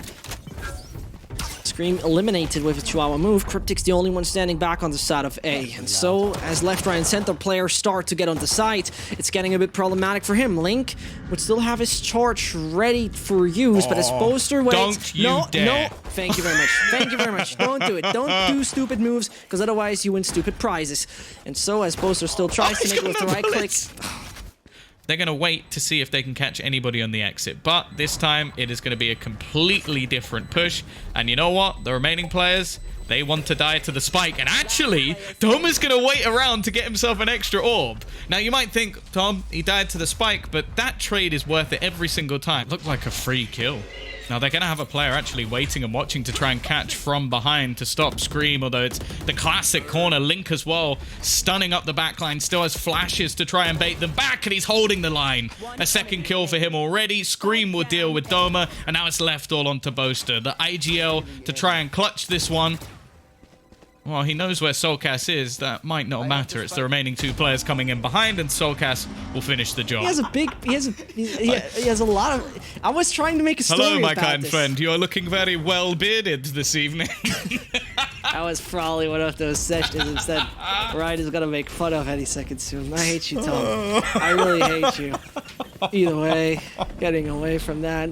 Scream eliminated with a Chihuahua move. Cryptic's the only one standing back on the side of A. And so, as left, right, and center players start to get on the site, it's getting a bit problematic for him. Link would still have his charge ready for use, but as Boaster waits... No, thank you very much. Thank you very much. Don't do it. Don't do stupid moves, because otherwise you win stupid prizes. And so, as Boaster still tries to make it with the right click... they're going to wait to see if they can catch anybody on the exit. But this time, it is going to be a completely different push. And you know what? The remaining players, they want to die to the spike. And actually, Doma's going to wait around to get himself an extra orb. Now, you might think, Tom, he died to the spike, but that trade is worth it every single time. Looked like a free kill. Now, they're going to have a player actually waiting and watching to try and catch from behind to stop Scream, although it's the classic corner. Link as well, stunning up the backline, still has flashes to try and bait them back, and he's holding the line. A second kill for him already. Scream will deal with Doma, and now it's left all onto Boaster. The IGL to try and clutch this one. Well, he knows where Solcas is. That might not matter. It's the remaining two players coming in behind, and Solcas will finish the job. He has a lot of... I was trying to make a story Hello, my about kind this. friend. You're looking very well bearded this evening. That was probably one of those sessions instead. Ryan is gonna make fun of any second soon. I hate you, Tom. I really hate you. Either way, getting away from that.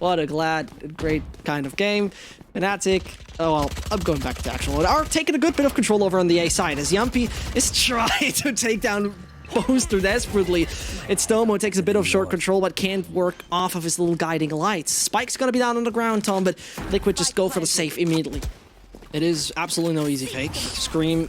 What a great kind of game. Fnatic, oh well, I'm going back to actual. Are taking a good bit of control over on the A side as Yumpy is trying to take down Boaster desperately. It's Domo takes a bit of short control but can't work off of his little guiding lights. Spike's gonna be down on the ground, Tom, but Liquid just go for the safe immediately. It is absolutely no easy fake. Scream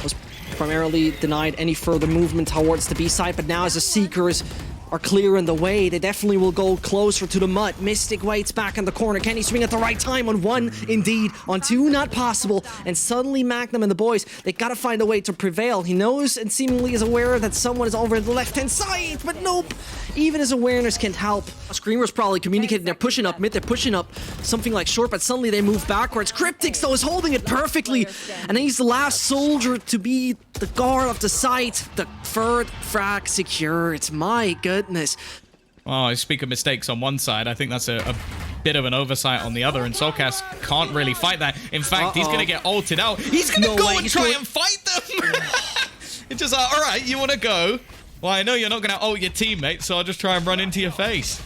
was primarily denied any further movement towards the B side, but now as the Seekers are clearing the way, they definitely will go closer to the mud. Mystic waits back in the corner. Can he swing at the right time on one? Indeed. On two, not possible. And suddenly Magnum and the boys, they gotta find a way to prevail. He knows and seemingly is aware that someone is over the left-hand side, but nope. Even his awareness can't help. Screamer's probably communicating. They're pushing up mid. They're pushing up something like short, but suddenly they move backwards. Cryptix, though, is holding it perfectly. And he's the last soldier to be the guard of the site. The third frag secured. My goodness. Oh, I speak of mistakes on one side. I think that's a bit of an oversight on the other, and Solcas can't really fight that. In fact, he's going to get ulted out. He's going to go and try and fight them. It's just like, all right, you want to go? Well, I know you're not going to ult your teammate, so I'll just try and run into your face.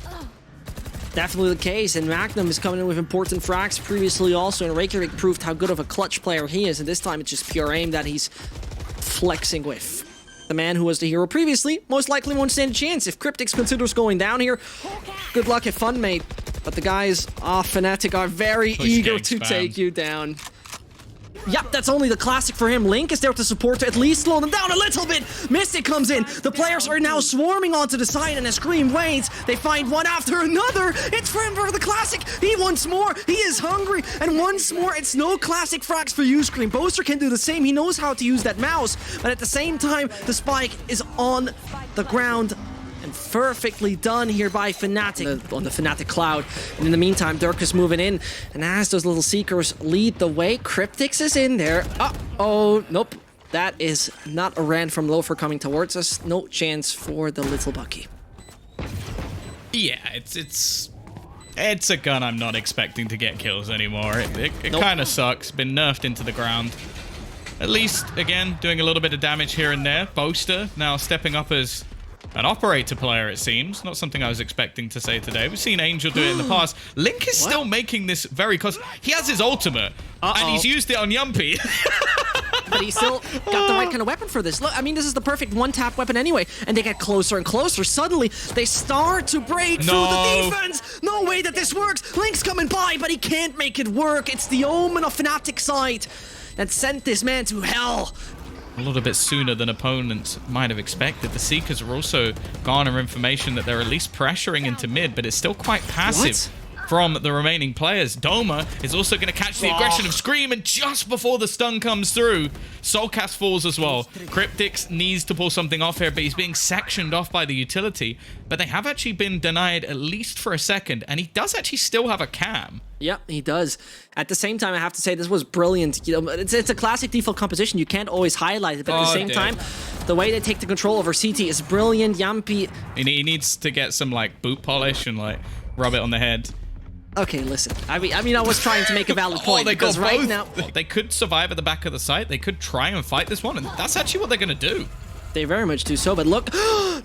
Definitely the case, and Magnum is coming in with important frags previously also, and Reykjavik proved how good of a clutch player he is, and this time it's just pure aim that he's flexing with. The man who was the hero previously most likely won't stand a chance. If Cryptix considers going down here, good luck, have fun, mate. But the guys off Fnatic are very eager to take you down. Yep, that's only the classic for him. Link is there to support to at least slow them down a little bit. Mystic comes in. The players are now swarming onto the side, and as Scream waits, they find one after another. It's for him for the classic. He wants more. He is hungry. And once more, it's no classic frags for you, Scream. Boaster can do the same. He knows how to use that mouse. But at the same time, the spike is on the ground. And perfectly done here by Fnatic on the Fnatic cloud. And in the meantime, Dirk is moving in. And as those little Seekers lead the way, Cryptix is in there. Uh-oh, nope. That is not a ran from Loafer coming towards us. No chance for the little Bucky. Yeah, it's a gun I'm not expecting to get kills anymore. It kind of sucks. Been nerfed into the ground. At least, again, doing a little bit of damage here and there. Boaster now stepping up as an operator player, it seems. Not something I was expecting to say today. We've seen Angel do it in the past. Link is still making this very close. He has his ultimate, and he's used it on Yumpy. But he still got the right kind of weapon for this. Look, I mean, this is the perfect one-tap weapon anyway. And they get closer and closer. Suddenly, they start to break through the defense. No way that this works. Link's coming by, but he can't make it work. It's the omen of Fnatic side that sent this man to hell. A little bit sooner than opponents might have expected. The Seekers are also garner information that they're at least pressuring into mid, but it's still quite passive from the remaining players. Doma is also going to catch the aggression of Scream, and just before the stun comes through, Solcas falls as well. Cryptix needs to pull something off here, but he's being sectioned off by the utility. But they have actually been denied at least for a second, and he does actually still have a cam. Yep, he does. At the same time, I have to say this was brilliant. You know, it's a classic default composition. You can't always highlight it, but at the same time, the way they take the control over CT is brilliant. Yumpy, he needs to get some like boot polish and like rub it on the head. Okay, listen. I mean, I was trying to make a valid point because right now they could survive at the back of the site. They could try and fight this one, and that's actually what they're gonna do. They very much do so, but look,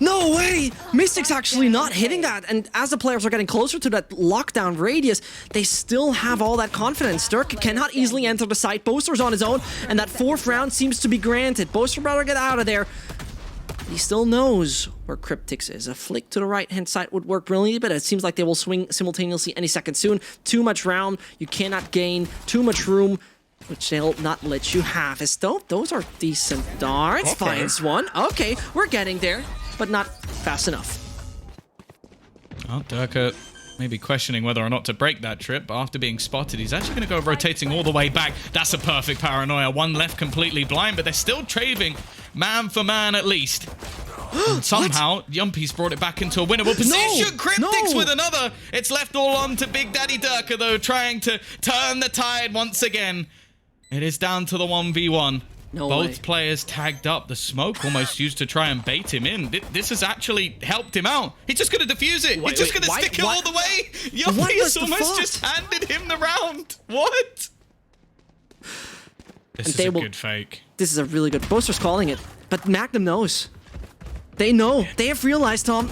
no way! Mystic's actually not hitting that, and as the players are getting closer to that lockdown radius, they still have all that confidence. Dirk cannot easily enter the site. Boaster's on his own, and that fourth round seems to be granted. Boaster better get out of there. He still knows where Cryptix is. A flick to the right-hand side would work brilliantly, but it seems like they will swing simultaneously any second soon. Too much round, you cannot gain too much room, which they'll not let you have. As though those are decent darts. Okay. Finds one. Okay, we're getting there, but not fast enough. Oh, Durka maybe questioning whether or not to break that trip, but after being spotted, he's actually going to go rotating all the way back. That's a perfect paranoia. One left completely blind, but they're still trading man for man at least. And somehow, Yumpy's brought it back into a winnable position. Cryptix with another. It's left all on to Big Daddy Durka, though, trying to turn the tide once again. It is down to the 1v1. No Both way. players tagged up. The smoke almost used to try and bait him in. This has actually helped him out. He's just going to defuse it. He's just going to stick it all the way. Yumpy has almost just handed him the round. What? This is a good fake. This is a really good... Boaster's calling it, but Magnum knows. They know. They have realized, Tom.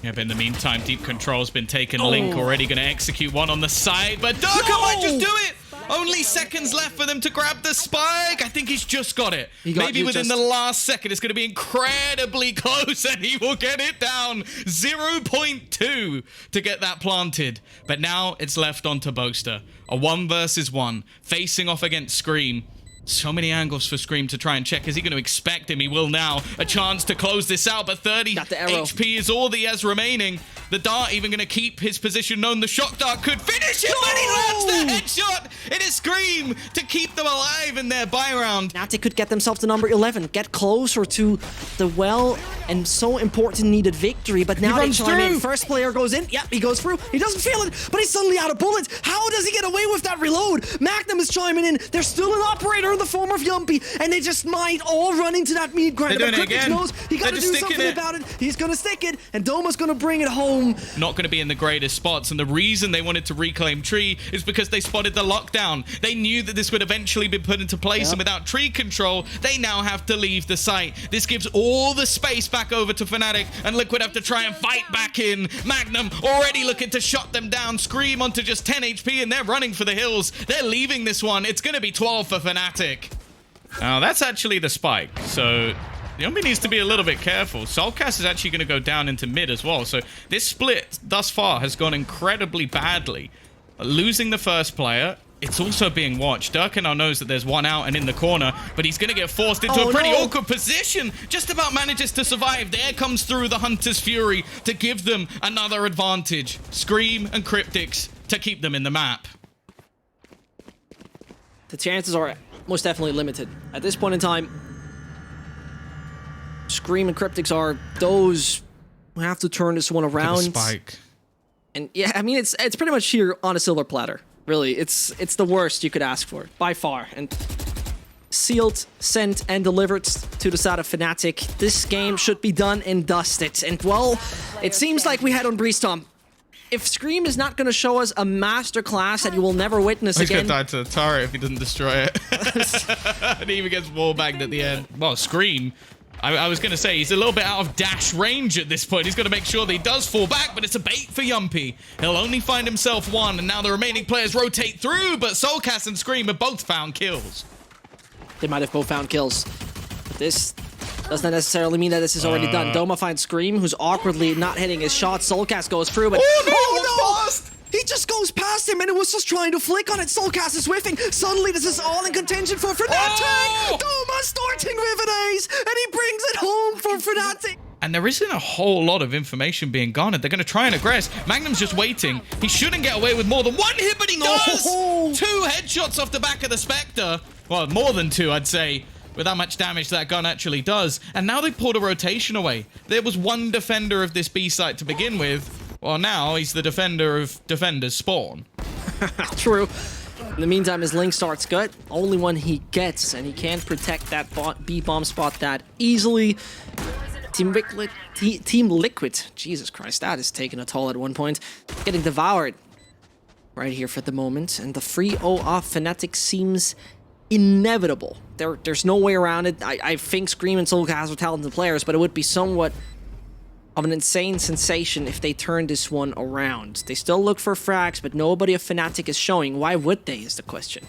Yeah, but in the meantime, deep control's been taken. Link already going to execute one on the side, but Durka might just do it. Only seconds left for them to grab the spike. I think he's just got it. Maybe within the last second, it's going to be incredibly close, and he will get it down. 0.2 to get that planted. But now it's left on to Boaster. A 1 versus 1, facing off against Scream. So many angles for Scream to try and check. Is he going to expect him? He will now. A chance to close this out, but 30 HP is all he has remaining. The dart even going to keep his position known. The shock dart could finish him, and he lands the headshot. It is Scream to keep them alive in their buy round. Fnatic could get themselves to number 11, get closer to the well and so important needed victory, but now they chime in. First player goes in. Yep, he goes through. He doesn't feel it, but he's suddenly out of bullets. How does he get away with that reload? Magnum is chiming in. There's still an operator in the form of Yumpy, and they just might all run into that meat grinder. They're doing it again. Knows he got to do something about it. He's going to stick it, and Doma's going to bring it home. Not going to be in the greatest spots, and the reason they wanted to reclaim tree is because they spotted the lockdown. They knew that this would eventually be put into place, and without tree control, they now have to leave the site. This gives all the space back over to Fnatic, and Liquid have to try and fight back in. Magnum already looking to shut them down. Scream onto just 10 HP, and they're running for the hills. They're leaving this one. It's going to be 12 for Fnatic. Now, that's actually the spike, so Yumpy needs to be a little bit careful. Soulcast is actually going to go down into mid as well, so this split thus far has gone incredibly badly. Losing the first player, it's also being watched. Durka now knows that there's one out and in the corner, but he's going to get forced into a pretty awkward position. Just about manages to survive. There comes through the Hunter's Fury to give them another advantage. Scream and Cryptix to keep them in the map. The chances are most definitely limited. At this point in time, Scream and Cryptix are those who have to turn this one around. Spike. And yeah, I mean, it's pretty much here on a silver platter. Really, it's the worst you could ask for, by far. And sealed, sent, and delivered to the side of Fnatic. This game should be done and dusted. And well, it seems like we had on Breeze, Tom. If Scream is not going to show us a masterclass that you will never witness again... He's going to die to the turret if he doesn't destroy it. And he even gets wallbagged at the end. Well, Scream, I was going to say, he's a little bit out of dash range at this point. He's got to make sure that he does fall back, but it's a bait for Yumpy. He'll only find himself one, and now the remaining players rotate through, but Soulcast and Scream have both found kills. They might have both found kills. But this doesn't necessarily mean that this is already done. Doma finds Scream, who's awkwardly not hitting his shot. Soulcast goes through, but... Oh, no! He just goes past him, and it was just trying to flick on it. Soulcast is whiffing. Suddenly, this is all in contention for Fnatic. Doma starting with an ace, and he brings it home for Fnatic. And there isn't a whole lot of information being garnered. They're going to try and aggress. Magnum's just waiting. He shouldn't get away with more than one hit, but he does! 2 headshots off the back of the Spectre. Well, more than 2, I'd say, with how much damage that gun actually does. And now they pulled a rotation away. There was one defender of this B site to begin with. Well, now he's the defender of defenders spawn. True. In the meantime, his Link starts good. Only one he gets, and he can't protect that B-bomb spot that easily. Team Liquid, Jesus Christ, that is taking a toll at one point. Getting devoured right here for the moment, and the 3-0 off Fnatic seems inevitable. There's no way around it. I think Scream and Soulcast are talented players, but it would be somewhat of an insane sensation if they turn this one around. They still look for frags, but nobody of Fnatic is showing. Why would they, is the question.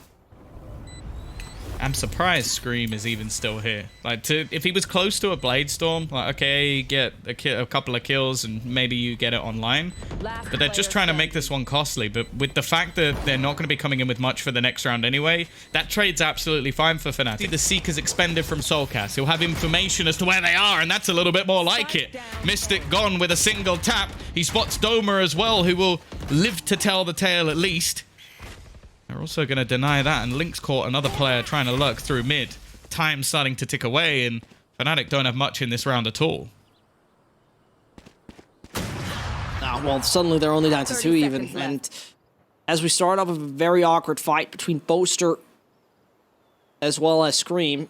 I'm surprised Scream is even still here. Like, if he was close to a Blade Storm, like, okay, get a couple of kills and maybe you get it online. But they're just trying to make this one costly. But with the fact that they're not going to be coming in with much for the next round anyway, that trade's absolutely fine for Fnatic. The Seeker's expended from Soulcast. He'll have information as to where they are, and that's a little bit more like it. Mystic gone with a single tap. He spots Doma as well, who will live to tell the tale at least. They're also going to deny that, and Link's caught another player trying to lurk through mid. Time's starting to tick away, and Fnatic don't have much in this round at all. Well, suddenly they're only down to 2 even, and as we start off with a very awkward fight between Boaster as well as Scream.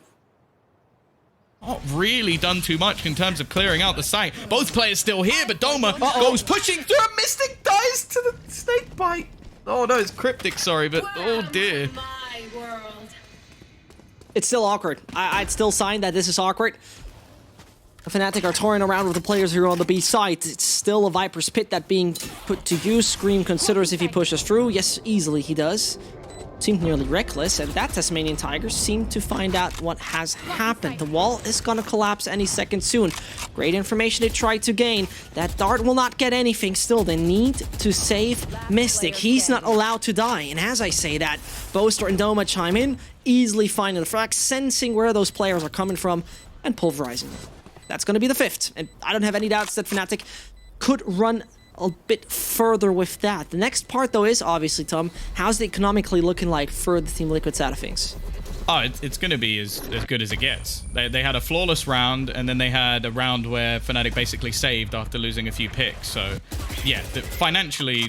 Not really done too much in terms of clearing out the site. Both players still here, but Doma goes pushing through. Mystic dies to the snake bite. Oh no, it's Cryptic, sorry, but oh dear. My world. It's still awkward. I'd still sign that this is awkward. The Fnatic are touring around with the players who are on the B side. It's still a Viper's Pit that being put to use. Scream considers if he pushes through. Yes, easily he does. Seemed nearly reckless, and that Tasmanian Tigers seem to find out what has happened. The wall is gonna collapse any second soon. Great information they tried to gain. That dart will not get anything. Still, they need to save Mystic. He's not allowed to die, and as I say that, Boaster and Doma chime in, easily finding the frag, sensing where those players are coming from, and pulverizing them. That's gonna be the 5th, and I don't have any doubts that Fnatic could run a bit further with that. The next part, though, is obviously, Tom, how's it economically looking like for the Team Liquid side of things? Oh, it's going to be as good as it gets. They had a flawless round, and then they had a round where Fnatic basically saved after losing a few picks. So, yeah, financially...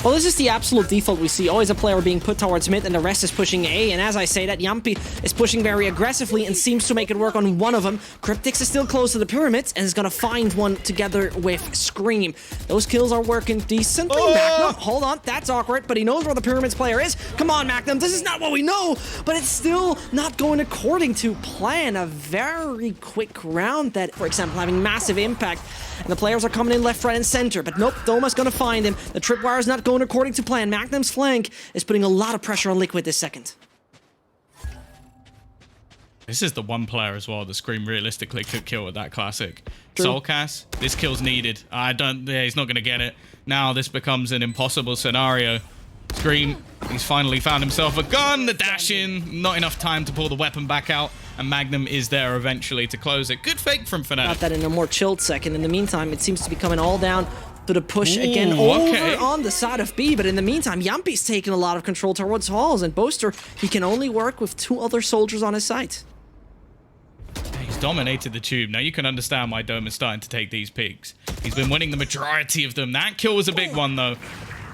Well, this is the absolute default we see. Always a player being put towards mid and the rest is pushing A. And as I say that, Yumpy is pushing very aggressively and seems to make it work on one of them. Cryptix is still close to the pyramids and is going to find one together with Scream. Those kills are working decently. Oh! Magnum, hold on, that's awkward, but he knows where the pyramids player is. Come on, Magnum, this is not what we know, but it's still not going according to plan. A very quick round that, for example, having massive impact. And the players are coming in left, right, and center. But nope, Doma's going to find him. The tripwire is not going according to plan. Magnum's flank is putting a lot of pressure on Liquid this second. This is the one player as well that Scream realistically could kill with that classic. True. Soulcast, this kill's needed. He's not going to get it. Now this becomes an impossible scenario. Scream, he's finally found himself a gun, the dash in, not enough time to pull the weapon back out, and Magnum is there eventually to close it. Good fake from Fnatic. Got that in a more chilled second. In the meantime, it seems to be coming all down to the push again over on the side of B, but in the meantime, Yumpy's taking a lot of control towards Halls, and Boaster, he can only work with 2 other soldiers on his side. He's dominated the tube. Now you can understand why Dome is starting to take these peaks. He's been winning the majority of them. That kill was a big one, though.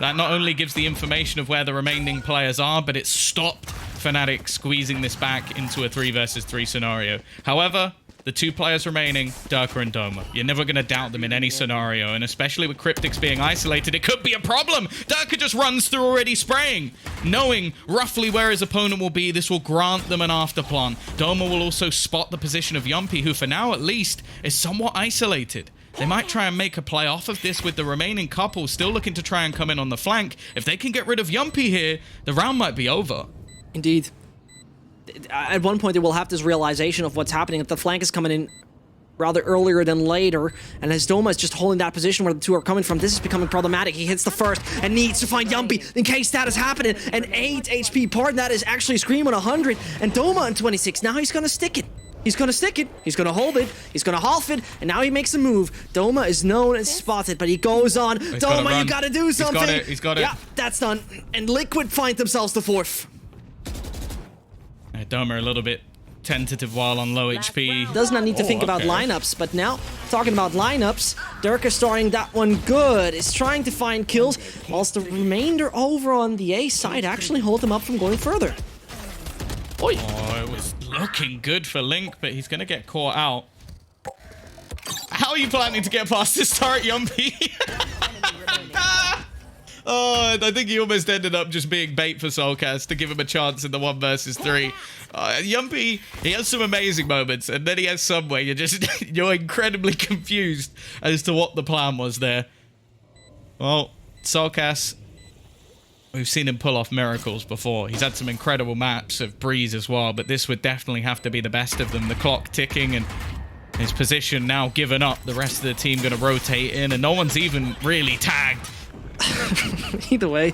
That not only gives the information of where the remaining players are, but it stopped Fnatic squeezing this back into a 3 versus 3 scenario. However, the 2 players remaining, Durka and Doma. You're never going to doubt them in any scenario, and especially with Cryptix being isolated, it could be a problem. Durka just runs through already spraying. Knowing roughly where his opponent will be, this will grant them an afterplan. Doma will also spot the position of Yumpy, who for now at least is somewhat isolated. They might try and make a play off of this with the remaining couple still looking to try and come in on the flank. If they can get rid of Yumpy here, the round might be over. Indeed. At one point, they will have this realization of what's happening. If the flank is coming in rather earlier than later, and as Doma is just holding that position where the 2 are coming from, this is becoming problematic. He hits the first and needs to find Yumpy in case that is happening. An 8 HP part, that is actually Scream on 100, and Doma on 26. Now he's going to stick it. He's going to stick it, he's going to hold it, he's going to half it, and now he makes a move. Doma is known and spotted, but he goes on. Doma, you got to do something. He's got it. Yeah, that's done. And Liquid find themselves the 4th. Doma a little bit tentative while on low HP. Does not need to think about lineups, but now, talking about lineups, Durka starting that one good, is trying to find kills, whilst the remainder over on the A side actually hold him up from going further. Oh, it was looking good for Link, but he's going to get caught out. How are you planning to get past this turret, Yumpy? Oh, I think he almost ended up just being bait for Soulcast to give him a chance in the 1 versus 3. Yumpy, he has some amazing moments, and then he has some where you're incredibly confused as to what the plan was there. Well, Soulcast We've seen him pull off miracles before. He's had some incredible maps of Breeze as well, but this would definitely have to be the best of them. The clock ticking and his position now given up. The rest of the team going to rotate in, and no one's even really tagged. Either way,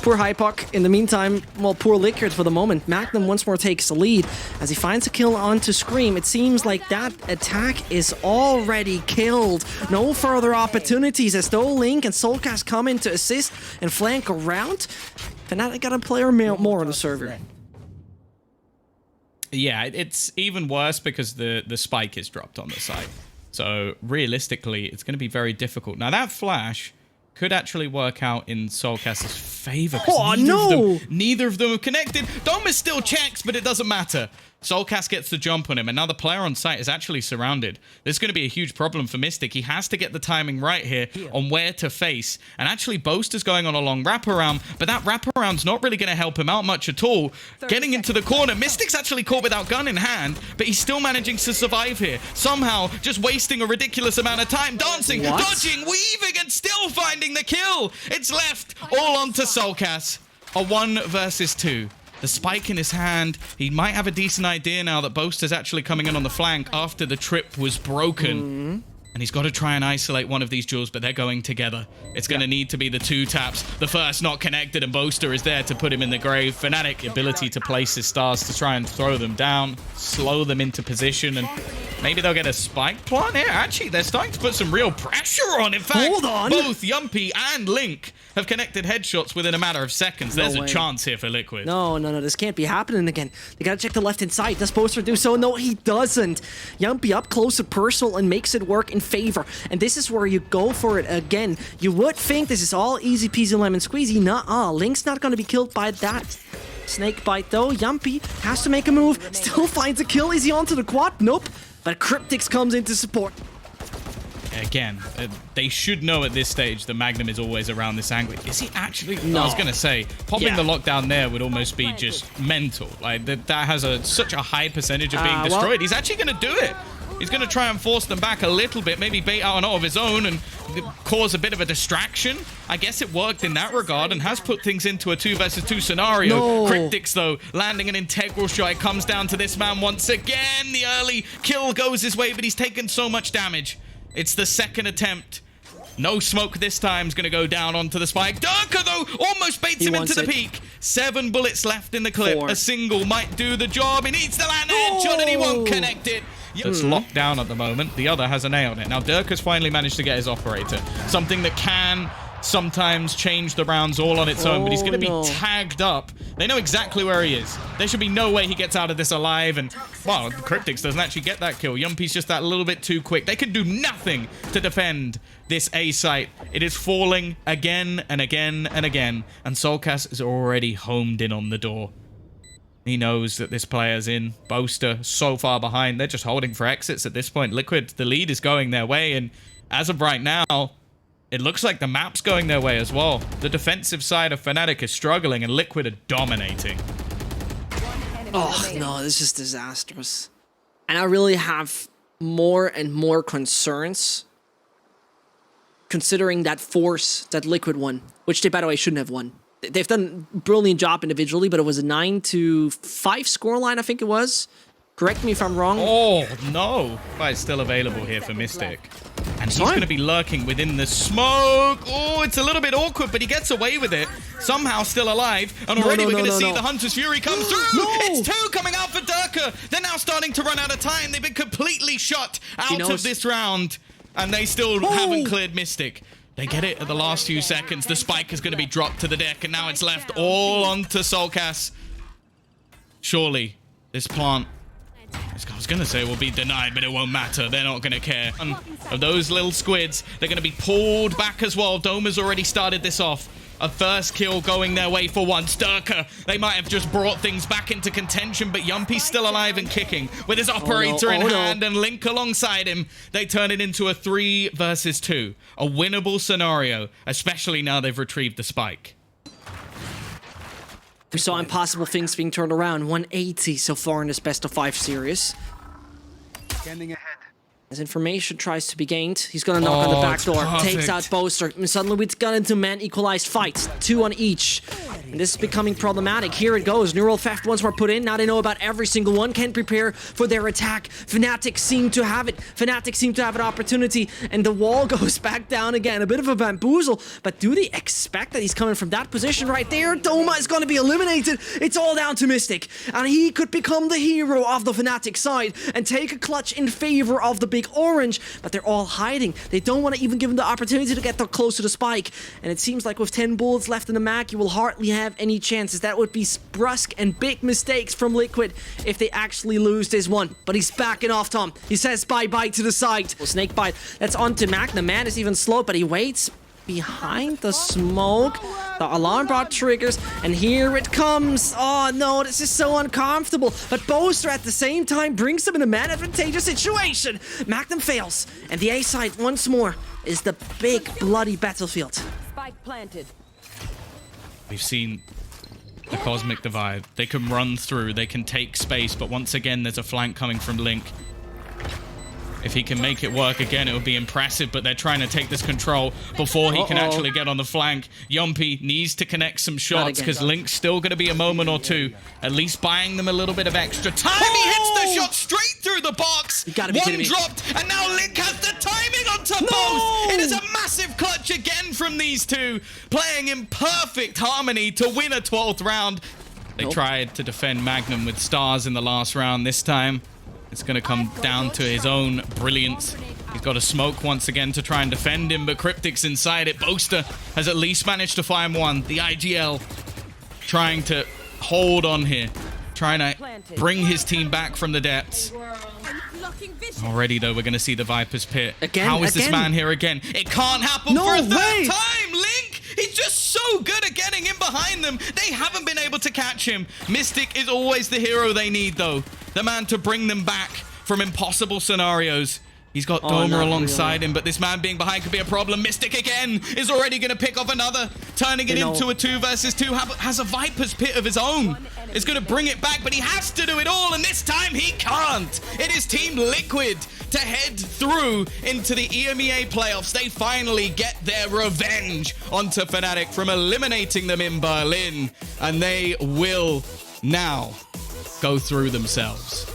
poor Hypoc. In the meantime, well, poor Liquid for the moment. Magnum once more takes the lead as he finds a kill onto Scream. It seems like that attack is already killed. No further opportunities as though Link and Soulcast come in to assist and flank around. Fnatic got a player more on the server. Yeah, it's even worse because the spike is dropped on the side. So realistically, it's going to be very difficult. Now that flash could actually work out in Soulcast's favor. Oh, no! Neither of them have connected. Domus still checks, but it doesn't matter. Soulcast gets the jump on him, and now the player on site is actually surrounded. There's going to be a huge problem for Mystic. He has to get the timing right here on where to face. And actually, Boaster's going on a long wraparound, but that wraparound's not really going to help him out much at all. Getting into the corner, Mystic's actually caught without gun in hand, but he's still managing to survive here. Somehow, just wasting a ridiculous amount of time, dancing, dodging, weaving, and still finding the kill. It's left all onto Soulcast. A 1 versus 2. The spike in his hand. He might have a decent idea now that Boaster's actually coming in on the flank after the trip was broken. And he's got to try and isolate one of these jewels, but they're going together. It's going to need to be the 2 taps. The first not connected, and Boaster is there to put him in the grave. Fnatic, ability to place his stars to try and throw them down, slow them into position, and maybe they'll get a spike plant here. Actually, they're starting to put some real pressure on. In fact, both Yumpy and Link have connected headshots within a matter of seconds. There's a chance here for Liquid. No, this can't be happening again. They gotta check the left-hand side. Does Boaster do so? No, he doesn't. Yumpy up close and personal and makes it work in favor. And this is where you go for it again. You would think this is all easy peasy lemon squeezy. Nuh-uh. Link's not gonna be killed by that. Snake bite though. Yumpy has to make a move. Still finds a kill. Is he onto the quad? Nope. But Cryptix comes in to support. Again, they should know at this stage that Magnum is always around this angle. Is he actually? No. I was going to say, popping the lockdown there would almost be just mental. Like, that has such a high percentage of being destroyed. Well, he's actually going to do it. He's going to try and force them back a little bit, maybe bait out an ult of his own and cause a bit of a distraction. I guess it worked in that regard and has put things into a 2 versus 2 scenario. No. Cryptix, though, landing an integral shot. It comes down to this man once again. The early kill goes his way, but he's taken so much damage. It's the second attempt. No smoke this time is going to go down onto the spike. Durka, though, almost baits him into the peak. 7 bullets left in the clip. 4. A single might do the job. He needs to land a headshot and he won't connect it. It's locked down at the moment. The other has a nail on it. Now, Durka's finally managed to get his operator. Something that can sometimes change the rounds all on its own, but he's going to be tagged up. They know exactly where he is. There should be no way he gets out of this alive, and, well, Cryptix doesn't actually get that kill. Yumpy's just that little bit too quick. They can do nothing to defend this A site. It is falling again and again and again, and Soulcast is already homed in on the door. He knows that this player's in. Boaster so far behind. They're just holding for exits at this point. Liquid, the lead is going their way, and as of right now, it looks like the map's going their way as well. The defensive side of Fnatic is struggling, and Liquid are dominating. Oh, no, this is disastrous. And I really have more and more concerns considering that force that Liquid won, which they, by the way, shouldn't have won. They've done a brilliant job individually, but it was a 9-5 scoreline, I think it was. Correct me if I'm wrong. Oh, no. But it's still available here for Mystic. And he's going to be lurking within the smoke. Oh, it's a little bit awkward, but he gets away with it. Somehow still alive. And already we're going to see the Hunter's Fury come through. It's 2 coming out for Durka. They're now starting to run out of time. They've been completely shut out of this round. And they still haven't cleared Mystic. They get it at the last few seconds. The spike is going to be dropped to the deck, and now it's left all onto Soulcast. Surely, this plant, I was going to say, will be denied, but it won't matter. They're not going to care. Of those little squids, they're going to be pulled back as well. Doma's already started this off. A first kill going their way for once. Durka, they might have just brought things back into contention, but Yumpy's still alive and kicking with his operator in hand and Link alongside him. They turn it into a 3 versus 2. A winnable scenario, especially now they've retrieved the spike. We saw impossible things being turned around. 180 so far in this best of 5 series. Scanning ahead. As information tries to be gained, he's gonna knock on the back door, takes out Boaster, and suddenly we've got into man equalized fights, 2 on each. And this is becoming problematic. Here it goes. Neural theft once more put in. Now they know about every single one. Can prepare for their attack. Fnatic seem to have it. Fnatic seem to have an opportunity. And the wall goes back down again. A bit of a bamboozle. But do they expect that he's coming from that position right there? Doma is going to be eliminated. It's all down to Mystic. And he could become the hero of the Fnatic side and take a clutch in favor of the big orange. But they're all hiding. They don't want to even give him the opportunity to get close to the spike. And it seems like with 10 bullets left in the mag, you will hardly have any chances. That would be brusque and big mistakes from Liquid if they actually lose this one. But he's backing off, Tom. He says bye-bye to the side. Well, snake bite. That's on to Mac. The man is even slow, but he waits behind the smoke. The alarm bot triggers, and here it comes. Oh no, this is so uncomfortable. But Boaster at the same time brings them in a man advantageous situation. Magnum fails, and the A side once more is the big bloody battlefield. Spike planted. We've seen the Cosmic Divide. They can run through, they can take space, but once again, there's a flank coming from Link. If he can make it work again, it would be impressive, but they're trying to take this control before he can actually get on the flank. Yumpy needs to connect some shots because Link's still going to be a moment or two, at least buying them a little bit of extra time. He hits the shot straight through the box. One dropped, and now Link has the timing on top both. It is a massive clutch again from these two, playing in perfect harmony to win a 12th round. They tried to defend Magnum with stars in the last round. This time, it's going to come down to his own brilliance. He's got a smoke once again to try and defend him, but Cryptic's inside it. Boaster has at least managed to find one. The IGL trying to hold on here, trying to bring his team back from the depths. Already, though, we're going to see the Viper's Pit. How is this man here again? It can't happen for a third time. Link, he's just so good at getting in behind them. They haven't been able to catch him. Mystic is always the hero they need, though. The man to bring them back from impossible scenarios. He's got Doma alongside him, but this man being behind could be a problem. Mystic again is already going to pick off another, turning it into a 2 versus 2. Has a Viper's Pit of his own. Is going to bring it back, but he has to do it all, and this time he can't. It is Team Liquid to head through into the EMEA playoffs. They finally get their revenge onto Fnatic from eliminating them in Berlin, and they will now go through themselves.